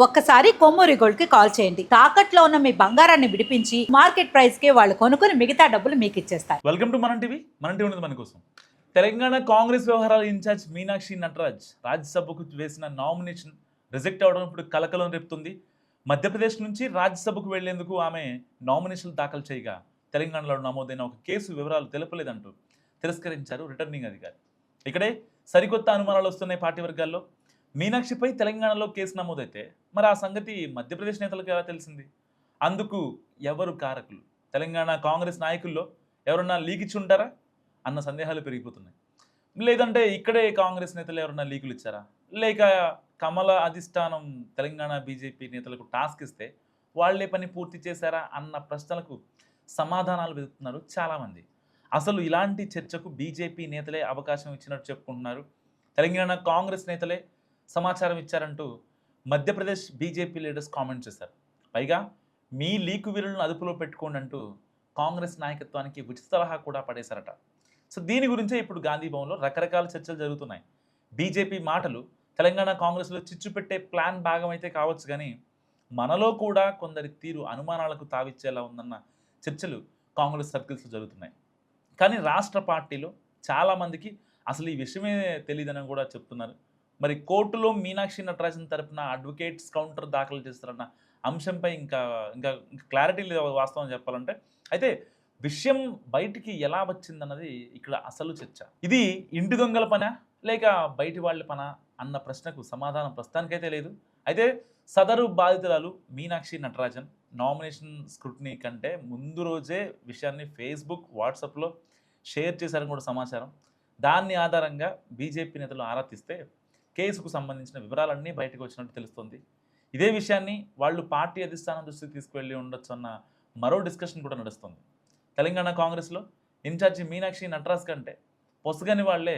ఒక్కసారి కొమ్మూరి గోల్డ్ కి కాల్ చేయండి. తాకట్లో ఉన్న మీ బంగారాన్ని విడిపించి మార్కెట్ ప్రైస్ కి వాళ్ళు కొనుక్కుని మిగతా డబ్బులు మీకు ఇచ్చేస్తారు. వెల్కమ్ టు మన టీవీ ఉన్నది మన కోసం. తెలంగాణ కాంగ్రెస్ వ్యవహారాల ఇన్ఛార్జ్ మీనాక్షి నటరాజ్ రాజ్యసభకు వేసిన నామినేషన్ రిజెక్ట్ అవడం ఇప్పుడు కలకలం రేపుతుంది. మధ్యప్రదేశ్ నుంచి రాజ్యసభకు వెళ్లేందుకు ఆమె నామినేషన్లు దాఖలు చేయగా తెలంగాణలో నమోదైన ఒక కేసు వివరాలు తెలపలేదంటూ తిరస్కరించారు రిటర్నింగ్ అధికారి. ఇక్కడే సరికొత్త అనుమానాలు వస్తున్నాయి పార్టీ వర్గాల్లో. మీనాక్షిపై తెలంగాణలో కేసు నమోదైతే మరి ఆ సంగతి మధ్యప్రదేశ్ నేతలకు ఎలా తెలిసింది? అందుకు ఎవరు కారకులు? తెలంగాణ కాంగ్రెస్ నాయకుల్లో ఎవరన్నా లీక్ ఇచ్చి ఉంటారా అన్న సందేహాలు పెరిగిపోతున్నాయి. లేదంటే ఇక్కడే కాంగ్రెస్ నేతలు ఎవరన్నా లీకులు ఇచ్చారా? లేక కమల అధిష్టానం తెలంగాణ బీజేపీ నేతలకు టాస్క్ ఇస్తే వాళ్లే పని పూర్తి చేశారా అన్న ప్రశ్నలకు సమాధానాలు వెతుకుతున్నారు చాలామంది. అసలు ఇలాంటి చర్చకు బీజేపీ నేతలే అవకాశం ఇచ్చినట్టు చెప్పుకుంటున్నారు. తెలంగాణ కాంగ్రెస్ నేతలే సమాచారం ఇచ్చారంటూ మధ్యప్రదేశ్ బీజేపీ లీడర్స్ కామెంట్ చేశారు. పైగా మీ లీకు వీరులను అదుపులో పెట్టుకోండి అంటూ కాంగ్రెస్ నాయకత్వానికి ఉచిత సలహా కూడా పడేశారట. సో దీని గురించే ఇప్పుడు గాంధీ భవన్లో రకరకాల చర్చలు జరుగుతున్నాయి. బీజేపీ మాటలు తెలంగాణ కాంగ్రెస్లో చిచ్చు పెట్టే ప్లాన్ భాగమైతే కావచ్చు, కానీ మనలో కూడా కొందరి తీరు అనుమానాలకు తావిచ్చేలా ఉందన్న చర్చలు కాంగ్రెస్ సర్కిల్స్లో జరుగుతున్నాయి. కానీ రాష్ట్ర పార్టీలో చాలామందికి అసలు ఈ విషయమే తెలియదని కూడా చెప్తున్నారు. మరి కోర్టులో మీనాక్షి నటరాజన్ తరపున అడ్వకేట్స్ కౌంటర్ దాఖలు చేస్తారన్న అంశంపై ఇంకా క్లారిటీ లేదు వాస్తవం చెప్పాలంటే. అయితే విషయం బయటికి ఎలా వచ్చిందన్నది ఇక్కడ అసలు చర్చ. ఇది ఇంటి దొంగల పనా లేక బయటి వాళ్ళ పనా అన్న ప్రశ్నకు సమాధానం ప్రస్తుతానికైతే లేదు. అయితే సదరు బాధితురాలు మీనాక్షి నటరాజన్ నామినేషన్ స్క్రూటినీ కంటే ముందు రోజే విషయాన్ని ఫేస్బుక్, వాట్సాప్లో షేర్ చేశారని కూడా సమాచారం. దాన్ని ఆధారంగా బీజేపీ నేతలు ఆరా తీస్తే కేసుకు సంబంధించిన వివరాలన్నీ బయటకు వచ్చినట్టు తెలుస్తుంది. ఇదే విషయాన్ని వాళ్ళు పార్టీ అధిష్టానం దృష్టికి తీసుకువెళ్ళి ఉండొచ్చు అన్న మరో డిస్కషన్ కూడా నడుస్తుంది. తెలంగాణ కాంగ్రెస్లో ఇన్ఛార్జి మీనాక్షి నటరాజ్ కంటే పొసగని వాళ్లే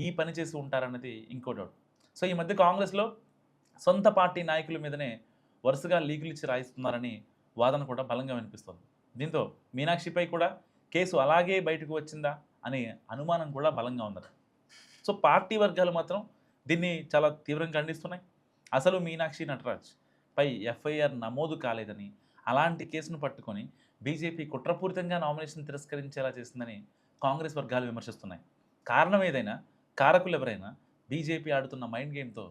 ఈ పని చేసి ఉంటారన్నది ఇంకో డౌట్. సో ఈ మధ్య కాంగ్రెస్లో సొంత పార్టీ నాయకుల మీదనే వరుసగా లీకులు ఇచ్చి రాయిస్తున్నారని వాదన కూడా బలంగా వినిపిస్తుంది. దీంతో మీనాక్షిపై కూడా కేసు అలాగే బయటకు వచ్చిందా అనే అనుమానం కూడా బలంగా ఉంది. సో పార్టీ వర్గాలు మాత్రం దీన్ని చాలా తీవ్రంగా ఖండిస్తున్నాయి. అసలు మీనాక్షి నటరాజ్ పై ఎఫ్ఐఆర్ నమోదు కాలేదని, అలాంటి కేసును పట్టుకొని బీజేపీ కుట్రపూరితంగా నామినేషన్ తిరస్కరించేలా చేసిందని కాంగ్రెస్ వర్గాలు విమర్శిస్తున్నాయి. కారణం ఏదైనా, కారకులు ఎవరైనా బీజేపీ ఆడుతున్న మైండ్ గేమ్తో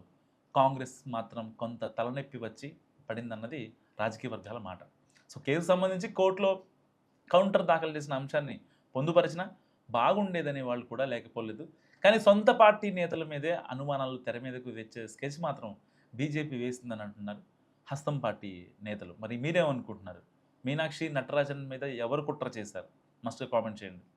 కాంగ్రెస్ మాత్రం కొంత తలనొప్పి వచ్చి పడిందన్నది రాజకీయ వర్గాల మాట. సో కేసు సంబంధించి కోర్టులో కౌంటర్ దాఖలు చేసిన అంశాన్ని పొందుపరిచినా బాగుండేదనే వాళ్ళు కూడా లేకపోలేదు. కానీ సొంత పార్టీ నేతల మీదే అనుమానాలు తెర మీదకు తెచ్చే స్కెచ్ మాత్రం బీజేపీ వేసిందని అంటున్నారు హస్తం పార్టీ నేతలు. మరి మీరేమనుకుంటున్నారు? మీనాక్షి నటరాజన్ మీద ఎవరు కుట్ర చేశారు? మస్ట్ కామెంట్ చేయండి.